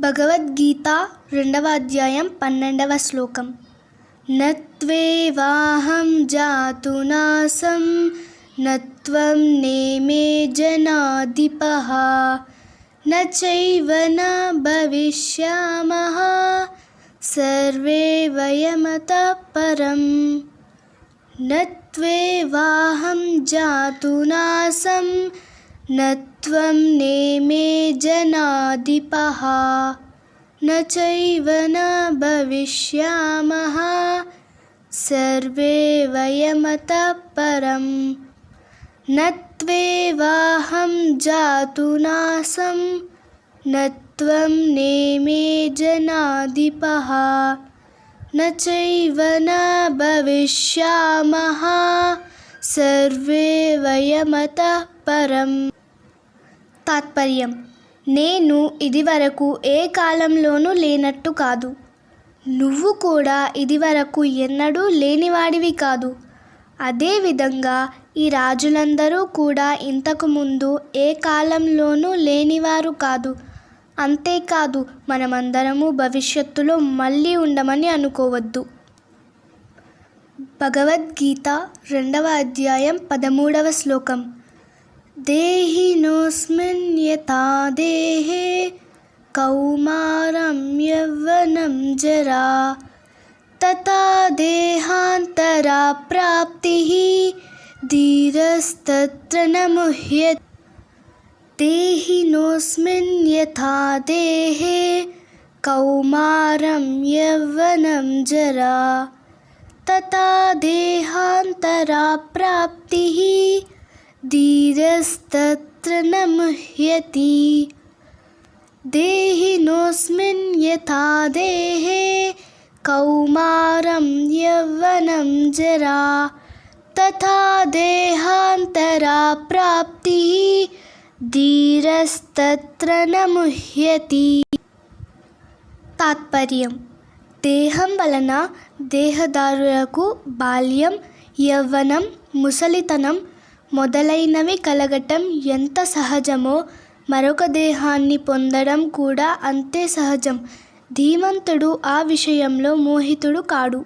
భగవద్గీత 2వ అధ్యాయం 12వ శ్లోకం. నత్వేవాహం జాతునాసం నత్వం నేమే జనాధిపః నచైవ న భవిష్యామః సర్వే వయమతః పరం. నత్వేవాహం జాతునాసం నత్వం నేమే జనాధిపః నచైవ న భవిష్యామః సర్వే వయమతః పరం. నత్వేవాహం జాతునాసం నత్వం నేమే జనాధిపః నచైవ న భవిష్యామః సర్వే వయమతః పరం. తాత్పర్యం: నేను ఇదివరకు ఏ కాలంలోనూ లేనట్టు కాదు, నువ్వు కూడా ఇదివరకు ఎన్నడూ లేనివాడివి కాదు. అదేవిధంగా ఈ రాజులందరూ కూడా ఇంతకుముందు ఏ కాలంలోనూ లేనివారు కాదు. అంతేకాదు, మనమందరము భవిష్యత్తులో మళ్ళీ ఉండమని అనుకోవద్దు. భగవద్గీత 2వ అధ్యాయం 13వ శ్లోకం. దేహినోస్మిన్ యథా దేహే కౌమారం యవ్వనం జరా తథా దేహాంతరా ప్రాప్తిః ధీరస్తత్ర న ముహ్యతే. దేహినోస్మిన్ యథా దేహే కౌమారం యవ్వనం జరా తథా దేహాంతరా ప్రాప్తిః ధీరస్తత్ర న ముహ్యతి. దేహినోస్మిన్ యథా దేహే కౌమారం యవ్వనం జరా తథా దేహాంతరా ప్రాప్తిః ధీరస్తత్ర న ముహ్యతి. తాత్పర్యం: దేహం వలన దేహదారులకు బాల్యం, యవ్వనం, ముసలితనం మొదలైనవి కలగటం ఎంత సహజమో మరొక దేహాన్ని పొందడం కూడా అంతే సహజం. ధీమంతుడు ఆ విషయంలో మోహితుడు కాడు.